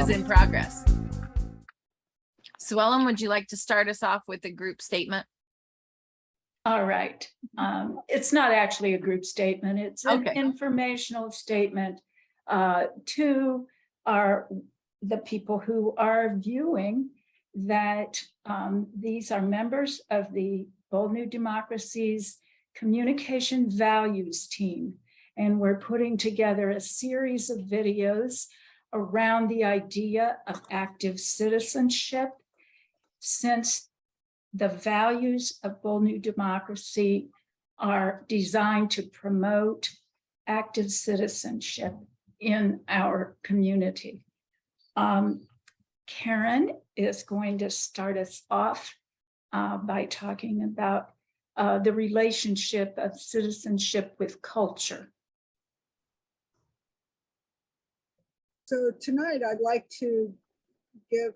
is in progress. Sue Ellen, would you like to start us off with a group statement? All right. It's not actually a group statement. It's an Okay. informational statement to the people who are viewing that these are members of the Bold New Democracy's Communication Values Team. And we're putting together a series of videos around the idea of active citizenship, since the values of Bold New Democracy are designed to promote active citizenship in our community. Karen is going to start us off by talking about the relationship of citizenship with culture. So tonight I'd like to give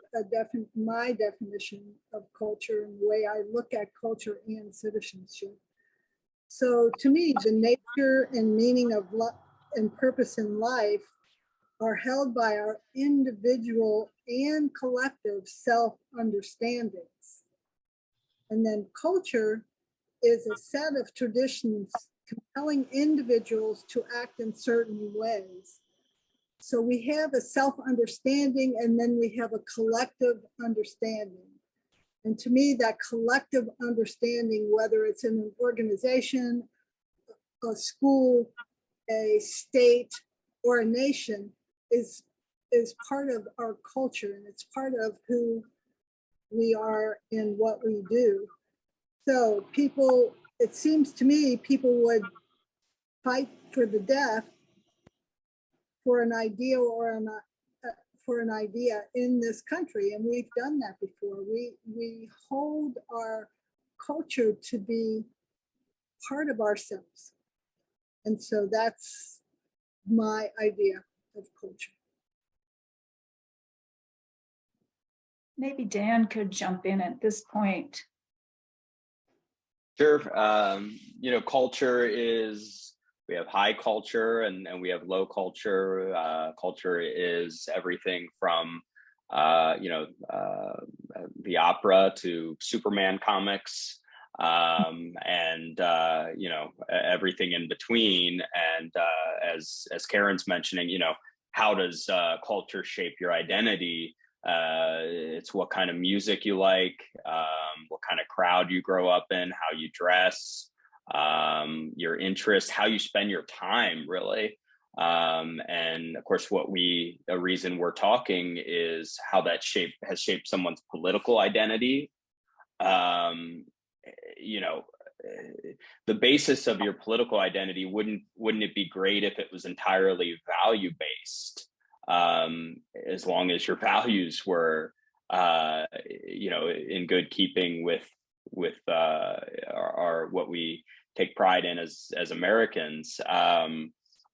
my definition of culture and the way I look at culture and citizenship. So to me, the nature and meaning of and purpose in life are held by our individual and collective self-understandings. And then culture is a set of traditions compelling individuals to act in certain ways. So we have a self-understanding, and then we have a collective understanding. And to me, that collective understanding, whether it's in an organization, a school, a state, or a nation, is part of our culture, and it's part of who we are and what we do. So people, it seems to me, people would fight for the death for an ideal or for an idea in this country, and we've done that before. We hold our culture to be part of ourselves, and so that's my idea of culture. Maybe Dan could jump in at this point. Sure. Culture is, we have high culture and we have low culture. Culture is everything from, the opera to Superman comics, and everything in between. And as Karen's mentioning, how does culture shape your identity? It's what kind of music you like, what kind of crowd you grow up in, how you dress, your interests, how you spend your time, really. And of course, the reason we're talking is how that has shaped someone's political identity. The basis of your political identity, wouldn't it be great if it was entirely value-based? As long as your values were, in good keeping with our what we take pride in as Americans.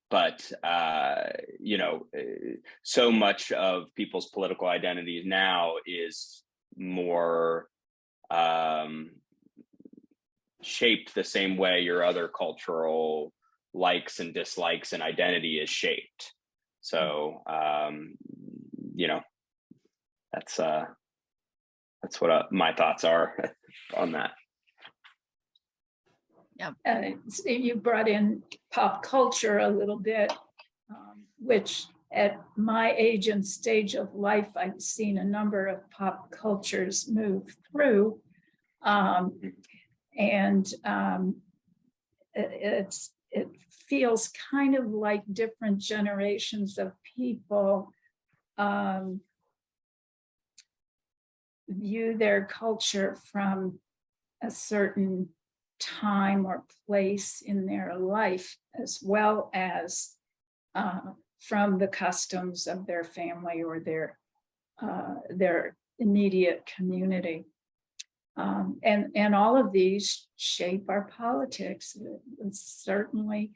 But so much of people's political identities now is more shaped the same way your other cultural likes and dislikes and identity is shaped. So, that's what my thoughts are on that. Yeah. You brought in pop culture a little bit, which at my age and stage of life, I've seen a number of pop cultures move through. It feels kind of like different generations of people view their culture from a certain time or place in their life, as well as from the customs of their family or their immediate community. And all of these shape our politics. Certainly,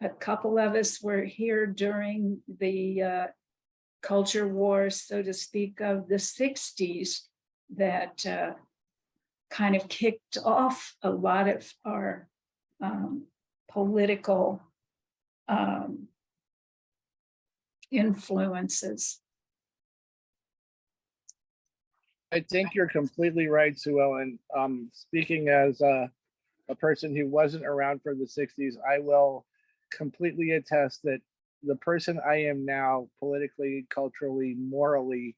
a couple of us were here during the culture wars, so to speak, of the 60s that kind of kicked off a lot of our political influences. I think you're completely right, Sue Ellen. Speaking as a person who wasn't around for the 60s, I will completely attest that the person I am now, politically, culturally, morally,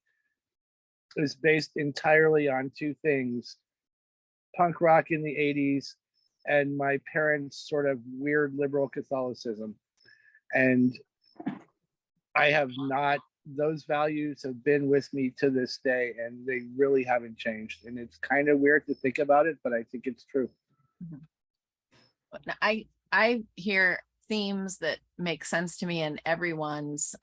is based entirely on two things: punk rock in the 80s and my parents' sort of weird liberal Catholicism. And I have not, those values have been with me to this day, and they really haven't changed. And it's kind of weird to think about it, but I think it's true. I hear themes that make sense to me in everyone's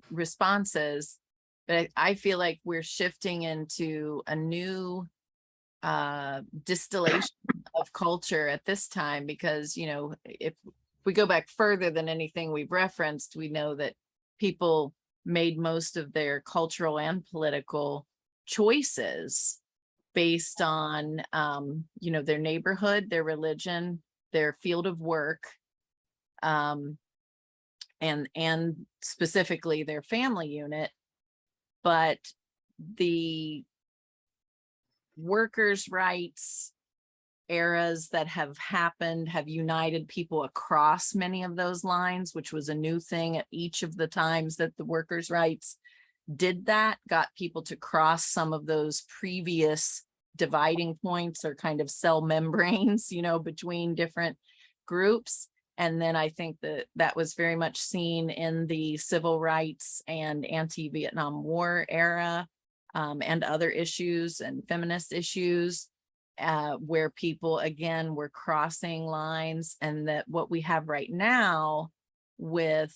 responses, but I feel like we're shifting into a new distillation of culture at this time, because, you know, if we go back further than anything we've referenced, we know that people made most of their cultural and political choices based on, you know, their neighborhood, their religion, their field of work, and specifically their family unit. But the workers' rights eras that have happened have united people across many of those lines, which was a new thing at each of the times that the workers' rights did that, got people to cross some of those previous dividing points or kind of cell membranes, you know, between different groups. And then I think that that was very much seen in the civil rights and anti-Vietnam War era, and other issues and feminist issues, where people again were crossing lines. And that what we have right now with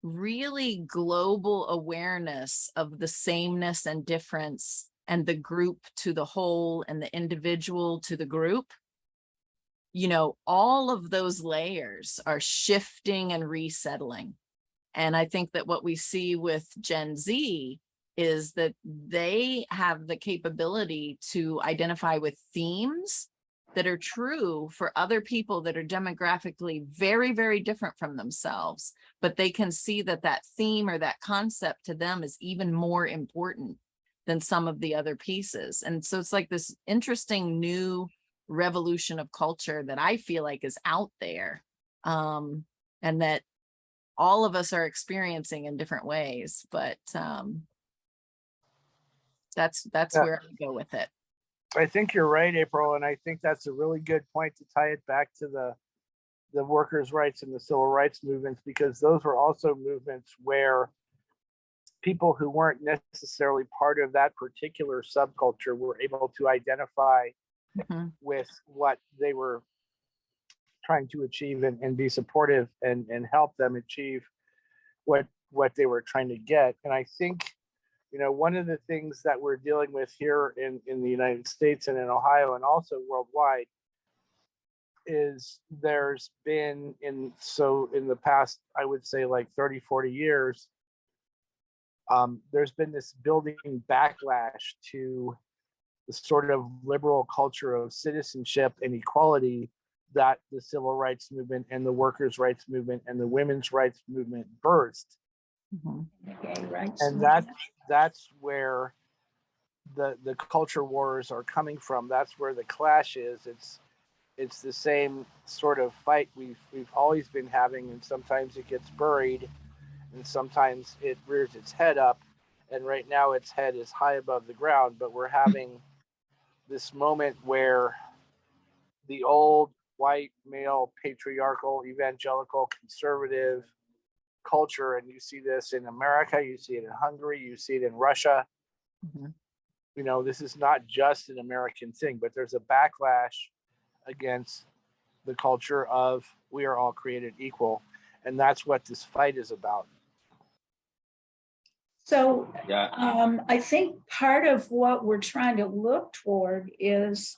really global awareness of the sameness and difference, and the group to the whole and the individual to the group, you know, all of those layers are shifting and resettling. And I think that what we see with Gen Z is that they have the capability to identify with themes that are true for other people that are demographically very, very different from themselves, but they can see that that theme or that concept to them is even more important than some of the other pieces. And so it's like this interesting new revolution of culture that I feel like is out there, and that all of us are experiencing in different ways. But that's Yeah. where I go with it. I think you're right, April, and I think that's a really good point to tie it back to the workers' rights and the civil rights movements, because those were also movements where people who weren't necessarily part of that particular subculture were able to identify with what they were trying to achieve, and be supportive and help them achieve what they were trying to get. And I think, you know, one of the things that we're dealing with here in the United States and in Ohio and also worldwide is there's been in the past, I would say like 30, 40 years, there's been this building backlash to the sort of liberal culture of citizenship and equality that the civil rights movement and the workers' rights movement and the women's rights movement birthed. And that's where the culture wars are coming from. That's where the clash is. It's the same sort of fight we've always been having, and sometimes it gets buried, and sometimes it rears its head up. And right now its head is high above the ground, but we're having this moment where the old white male patriarchal evangelical conservative culture, and you see this in America, you see it in Hungary, you see it in Russia. You know, this is not just an American thing, but there's a backlash against the culture of we are all created equal, and that's what this fight is about. So Yeah. I think part of what we're trying to look toward is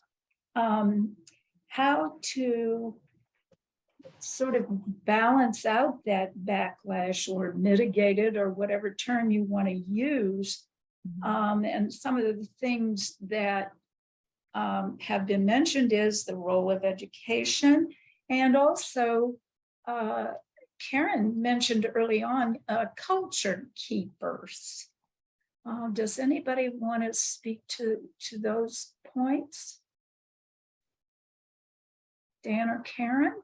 how to sort of balance out that backlash or mitigate it, or whatever term you want to use. And some of the things that have been mentioned is the role of education, and also Karen mentioned early on culture keepers. Does anybody want to speak to those points? Dan or Karen?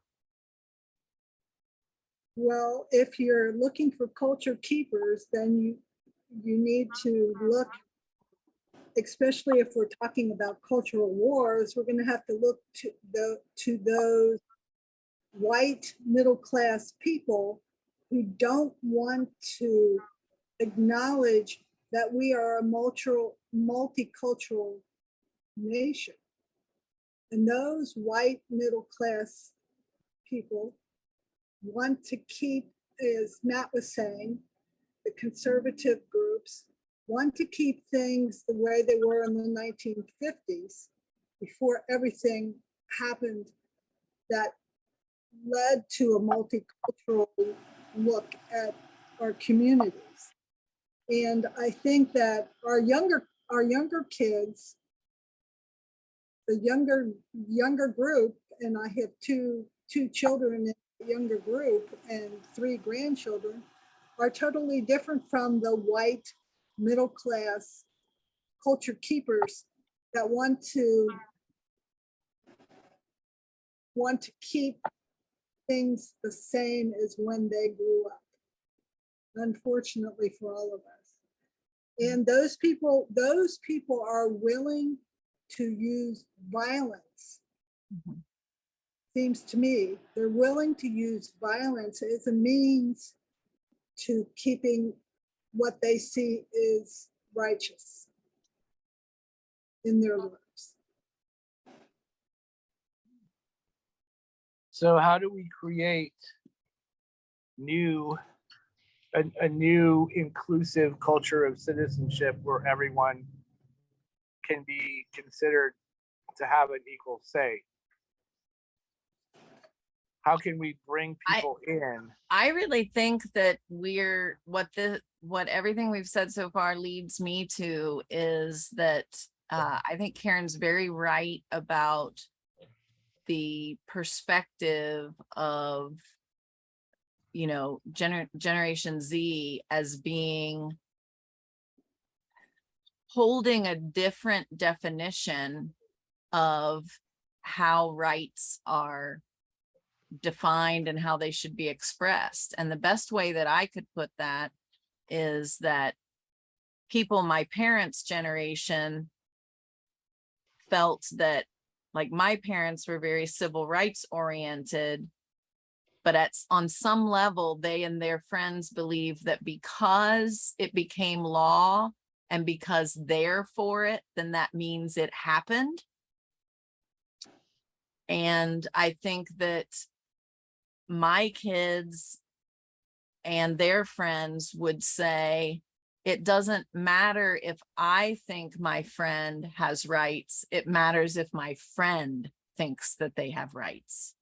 Well, if you're looking for culture keepers, then you need to look, especially if we're talking about cultural wars, we're going to have to look to those white middle class people who don't want to acknowledge that we are a multicultural nation. And those white middle class people want to keep, as Matt was saying, the conservative groups want to keep things the way they were in the 1950s before everything happened that led to a multicultural look at our communities. And I think that our younger kids, the younger group, and I have two children in the younger group and 3 grandchildren, are totally different from the white middle class culture keepers that want to keep things the same as when they grew up, unfortunately for all of us. And those people are willing to use violence. Mhm. Seems to me they're willing to use violence as a means to keeping what they see is righteous in their lives. So how do we create a new inclusive culture of citizenship where everyone can be considered to have an equal say? How can we bring people in? I really think that what everything we've said so far leads me to is that I think Karen's very right about the perspective of, you know, Generation Z as being holding a different definition of how rights are defined and how they should be expressed. And the best way that I could put that is that people my parents' generation felt that, like, my parents were very civil rights oriented, but on some level they and their friends believe that because it became law and because they're for it, then that means it happened. And I think that my kids and their friends would say, it doesn't matter if I think my friend has rights. It matters if my friend thinks that they have rights.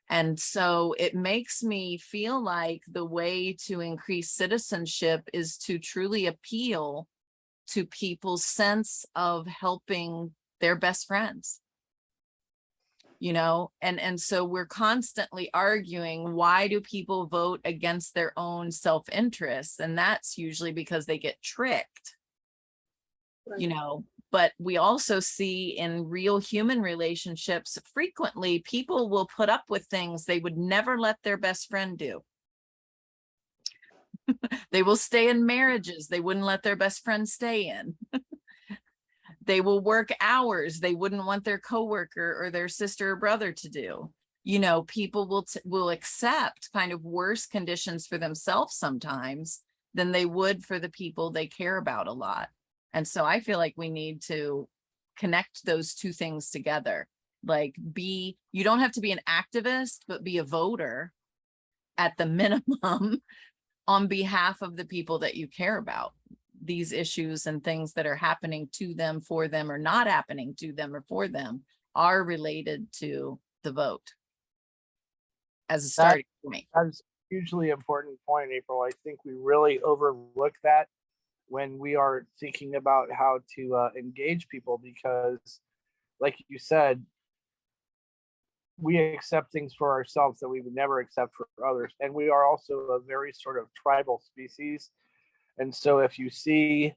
And so it makes me feel like the way to increase citizenship is to truly appeal to people's sense of helping their best friends. You know, and so we're constantly arguing, why do people vote against their own self-interest? And that's usually because they get tricked, Right. you know. But we also see in real human relationships, frequently people will put up with things they would never let their best friend do. They will stay in marriages they wouldn't let their best friend stay in. They will work hours they wouldn't want their coworker or their sister or brother to do. You know, people will accept kind of worse conditions for themselves sometimes than they would for the people they care about a lot. And so I feel like we need to connect those two things together. Like, you don't have to be an activist, but be a voter at the minimum on behalf of the people that you care about. These issues and things that are happening to them, for them, or not happening to them or for them are related to the vote as a starting point. That's a hugely important point, April. I think we really overlook that when we are thinking about how to engage people, because, like you said, we accept things for ourselves that we would never accept for others. And we are also a very sort of tribal species. And so if you see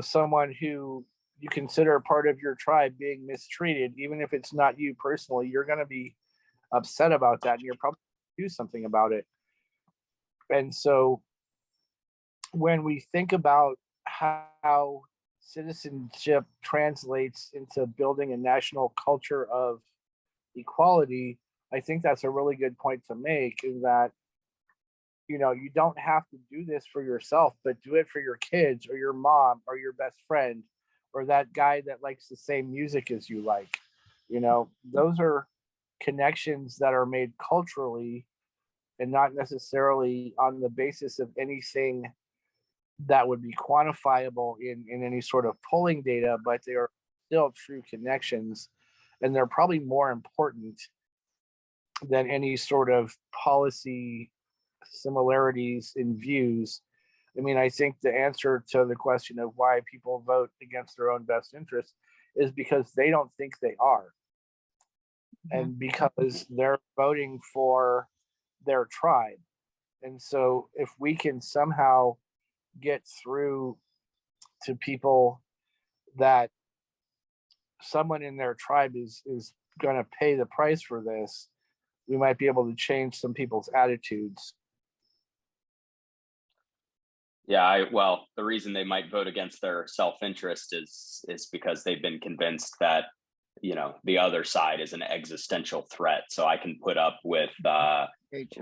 someone who you consider part of your tribe being mistreated, even if it's not you personally, you're going to be upset about that, and you're probably going to do something about it. And so when we think about how citizenship translates into building a national culture of equality, I think that's a really good point to make, is that you don't have to do this for yourself, but do it for your kids or your mom or your best friend or that guy that likes the same music as you like. Those are connections that are made culturally and not necessarily on the basis of anything that would be quantifiable in any sort of polling data, but they are still true connections, and they're probably more important than any sort of policy similarities in views. I mean, I think the answer to the question of why people vote against their own best interest is because they don't think they are. And because they're voting for their tribe. And so if we can somehow get through to people that someone in their tribe is going to pay the price for this, we might be able to change some people's attitudes. Yeah, well, the reason they might vote against their self-interest is because they've been convinced that the other side is an existential threat. So I can put up with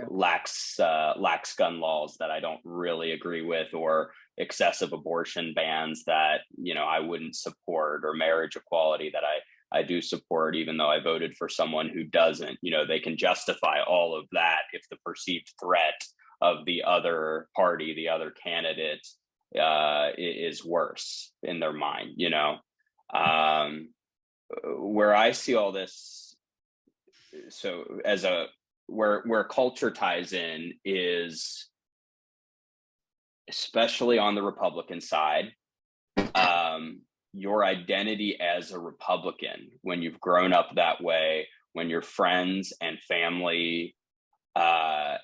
lax gun laws that I don't really agree with, or excessive abortion bans that I wouldn't support, or marriage equality that I do support, even though I voted for someone who doesn't. They can justify all of that if the perceived threat of the other party, the other candidate, is worse in their mind. Where I see all this, so where culture ties in is, especially on the Republican side, your identity as a Republican, when you've grown up that way, when your friends and family,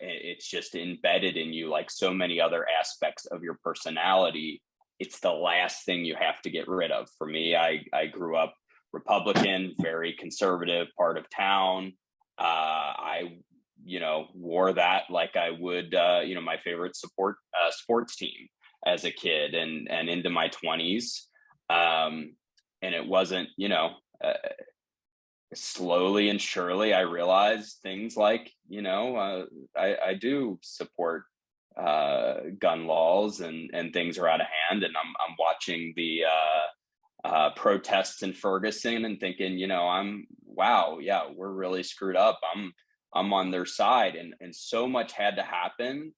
it's just embedded in you like so many other aspects of your personality. It's the last thing you have to get rid of. For me, I grew up Republican, very conservative part of town. I wore that like I would my favorite sports team as a kid and into my 20s. And it wasn't, slowly and surely I realized things like, I do support gun laws, and things are out of hand, and I'm watching the protests in Ferguson and thinking, we're really screwed up. I'm on their side, and so much had to happen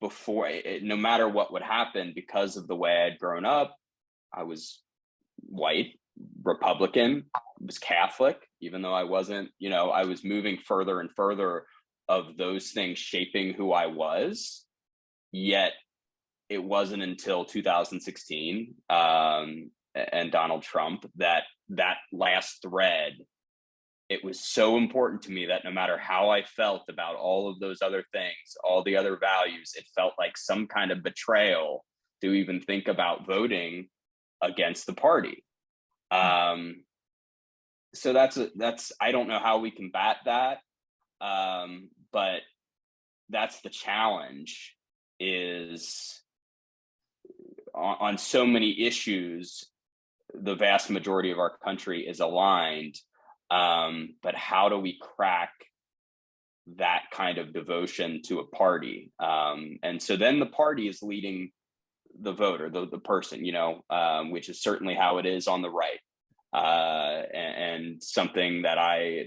before no matter what would happen, because of the way I'd grown up. I was white, Republican, was Catholic, even though I wasn't, I was moving further and further of those things shaping who I was. Yet it wasn't until 2016 and Donald Trump that last thread, it was so important to me that no matter how I felt about all of those other things, all the other values, it felt like some kind of betrayal to even think about voting against the party. So that's I don't know how we combat that, but that's the challenge, is on so many issues the vast majority of our country is aligned, but how do we crack that kind of devotion to a party? And so then the party is leading the voter, the person, which is certainly how it is on the right. And something that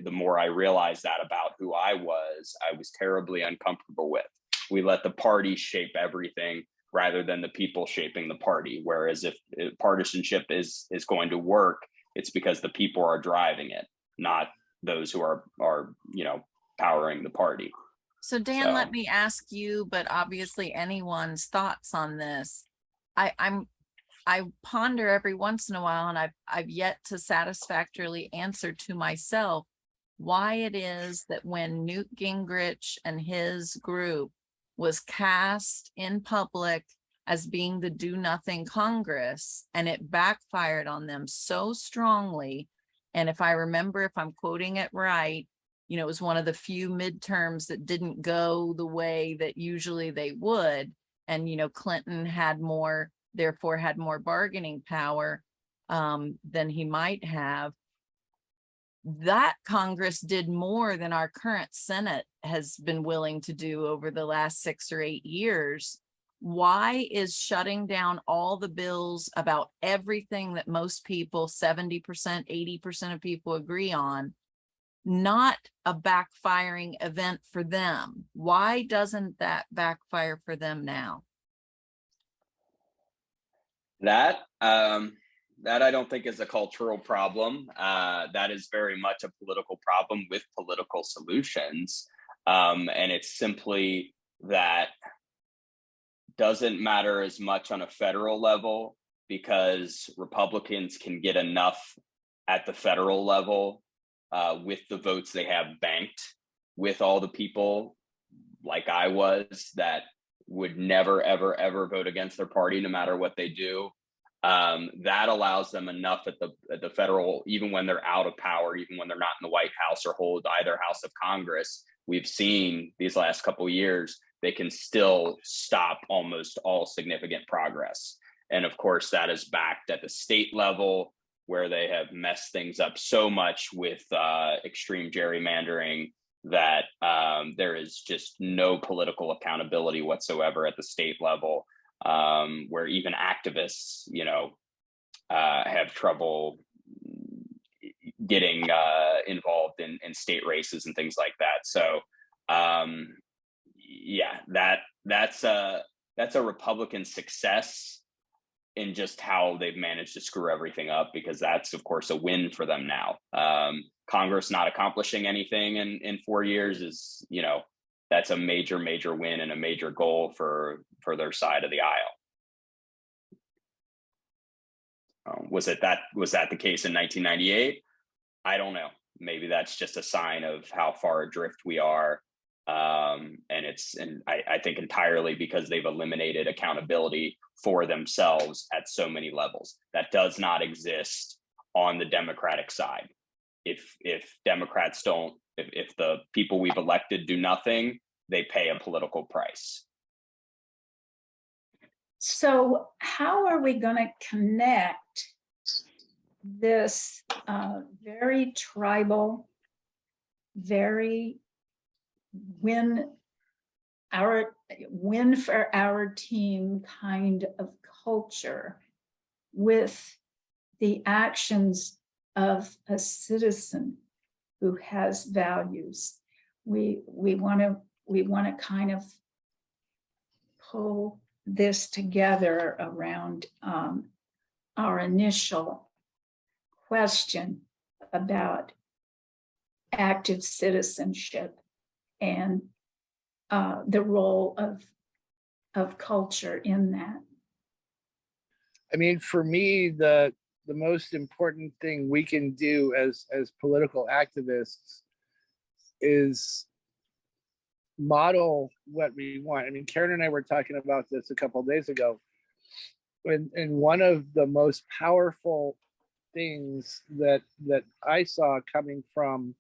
the more I realized that about who I was terribly uncomfortable with. We let the party shape everything rather than the people shaping the party. Whereas if partisanship is going to work, it's because the people are driving it, not those who are powering the party. So Dan, let me ask you, but obviously anyone's thoughts on this. I ponder every once in a while, and I've yet to satisfactorily answer to myself why it is that when Newt Gingrich and his group was cast in public as being the do nothing Congress, and it backfired on them so strongly. And if I remember, if I'm quoting it right, you know, it was one of the few midterms that didn't go the way that usually they would. And, you know, Clinton had more, therefore had more bargaining power than he might have. That Congress did more than our current Senate has been willing to do over the last 6 or 8 years. Why is shutting down all the bills about everything that most people, 70%, 80% of people agree on, not a backfiring event for them? Why doesn't that backfire for them now? That that I don't think is a cultural problem. That is very much a political problem with political solutions, and it's simply that doesn't matter as much on a federal level because Republicans can get enough at the federal level with the votes they have banked with all the people like I was that would never, ever, ever vote against their party, no matter what they do. That allows them enough at the federal, even when they're out of power, even when they're not in the White House or hold either house of Congress. We've seen these last couple of years, they can still stop almost all significant progress. And of course, that is backed at the state level, where they have messed things up so much with extreme gerrymandering that there is just no political accountability whatsoever at the state level, where even activists, you know, have trouble getting involved in state races and things like that. So, yeah, that's a Republican success in just how they've managed to screw everything up, because that's of course a win for them now. Congress not accomplishing anything in 4 years is, you know, that's a major win and a major goal for their side of the aisle. Was that the case in 1998? I don't know. Maybe that's just a sign of how far adrift we are. And I think entirely because they've eliminated accountability for themselves at so many levels. That does not exist on the Democratic side. If Democrats don't, if the people we've elected do nothing, they pay a political price. So how are we going to connect this very tribal, very win for our team kind of culture with the actions of a citizen who has values? We want to kind of pull this together around our initial question about active citizenship and the role of culture in that. I mean, for me, the most important thing we can do as political activists is model what we want. I mean, Karen and I were talking about this a couple of days ago, and one of the most powerful things that I saw coming from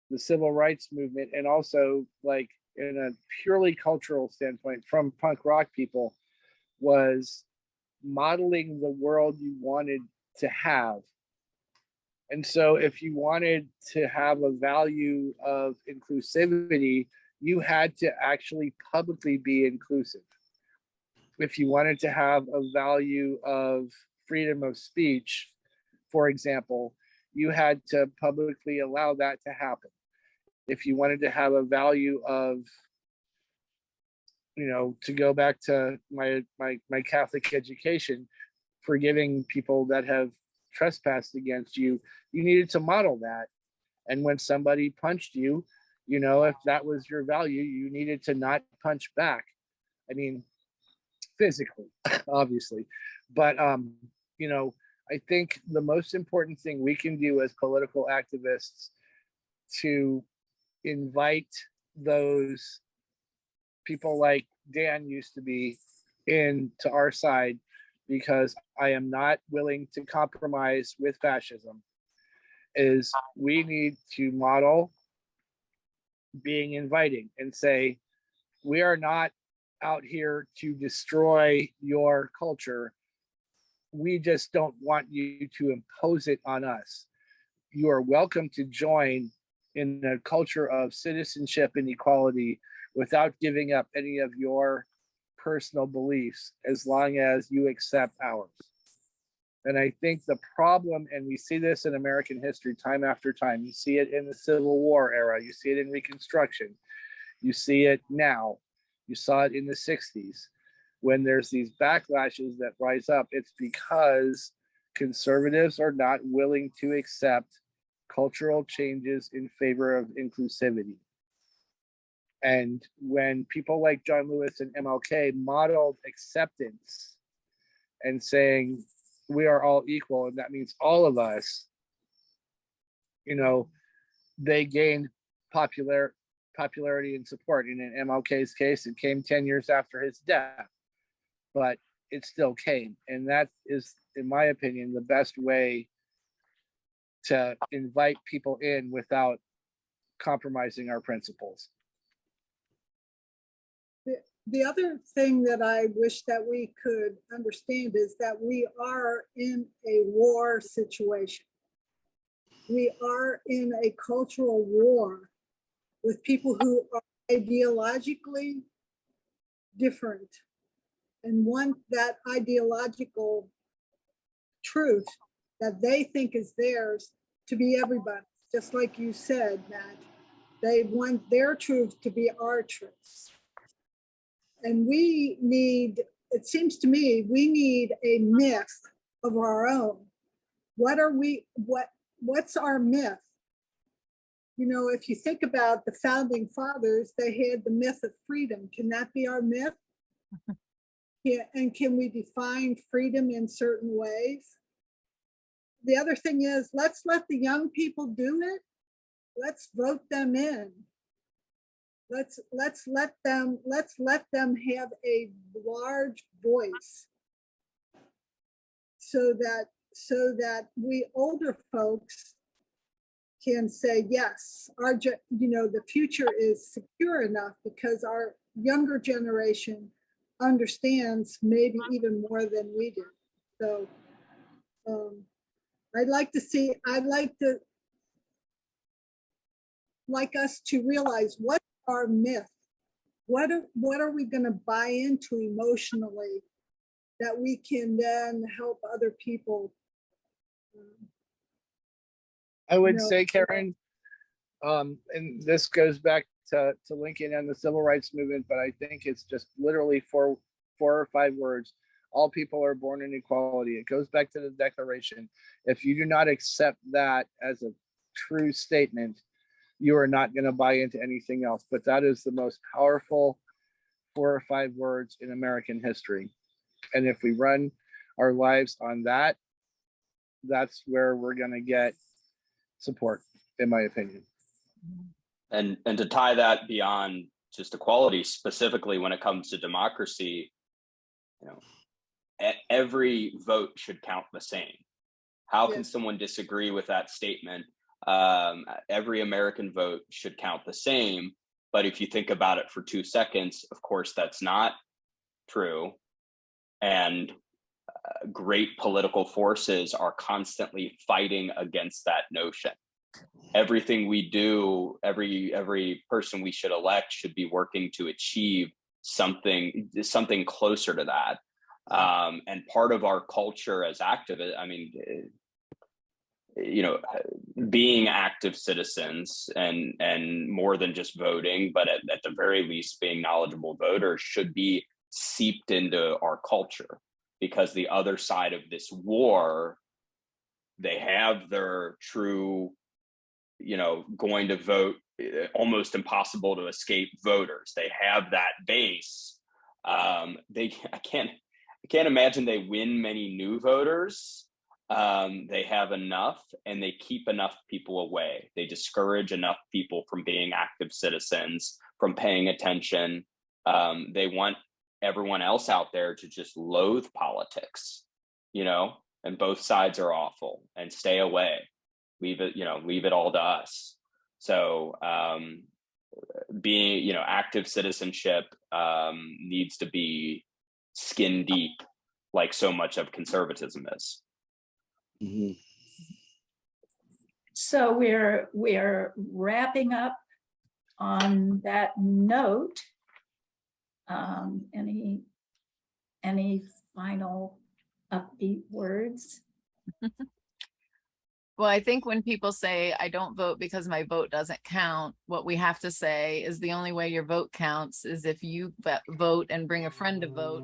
the civil rights movement, and also like in a purely cultural standpoint from punk rock people, was modeling the world you wanted to have. And so if you wanted to have a value of inclusivity, you had to actually publicly be inclusive. If you wanted to have a value of freedom of speech, for example, you had to publicly allow that to happen. If you wanted to have a value of, you know, to go back to my Catholic education, forgiving people that have trespassed against you, you needed to model that. And when somebody punched you, you know, if that was your value, you needed to not punch back. I mean, physically, obviously. But, you know, I think the most important thing we can do as political activists to invite those people like Dan used to be into our side, because I am not willing to compromise with fascism, is we need to model being inviting and say, we are not out here to destroy your culture. We just don't want you to impose it on us. You are welcome to join in a culture of citizenship and equality without giving up any of your personal beliefs, as long as you accept ours. And I think the problem, and we see this in American history time after time, you see it in the Civil War era, you see it in Reconstruction, you see it now, you saw it in the 60s. When there's these backlashes that rise up, it's because conservatives are not willing to accept cultural changes in favor of inclusivity. And when people like John Lewis and MLK modeled acceptance and saying we are all equal, and that means all of us, you know, they gained popularity and support. And in MLK's case, it came 10 years after his death, but it still came. And that is, in my opinion, the best way to invite people in without compromising our principles. The other thing that I wish that we could understand is that we are in a war situation. We are in a cultural war with people who are ideologically different and want that ideological truth that they think is theirs to be everybody. Just like you said, Matt, they want their truth to be our truth. And we need, it seems to me, we need a myth of our own. What's our myth? You know, if you think about the founding fathers, they had the myth of freedom. Can that be our myth? Yeah, and can we define freedom in certain ways? The other thing is, let's let the young people do it. Let's vote them in. Let's let them have a large voice, so that we older folks can say, yes, the future is secure enough because our younger generation understands maybe even more than we do. So I'd like us to realize what our myth, what are we going to buy into emotionally that we can then help other people. I would say, Karen, and this goes back to Lincoln and the civil rights movement, but I think it's just literally four or five words. All people are born in equality. It goes back to the Declaration. If you do not accept that as a true statement, you are not going to buy into anything else. But that is the most powerful 4 or 5 words in American history. And if we run our lives on that, that's where we're going to get support, in my opinion. And to tie that beyond just equality, specifically when it comes to democracy, every vote should count the same. How can someone disagree with that statement? Every American vote should count the same. But if you think about it for 2 seconds, of course, that's not true. And great political forces are constantly fighting against that notion. Everything we do, every person we should elect should be working to achieve something closer to that. And part of our culture as activists, being active citizens and more than just voting, but at the very least being knowledgeable voters should be seeped into our culture, because the other side of this war, they have their true, going to vote, almost impossible to escape voters. They have that base. I can't imagine they win many new voters. They have enough, and they keep enough people away. They discourage enough people from being active citizens, from paying attention. They want everyone else out there to just loathe politics, you know, and both sides are awful and stay away. Leave it, you know, leave it all to us. So being, you know, active citizenship needs to be skin deep, like so much of conservatism is. Mhm. So we're wrapping up on that note. Any final upbeat words? Well, I think when people say, I don't vote because my vote doesn't count, what we have to say is the only way your vote counts is if you vote and bring a friend to vote.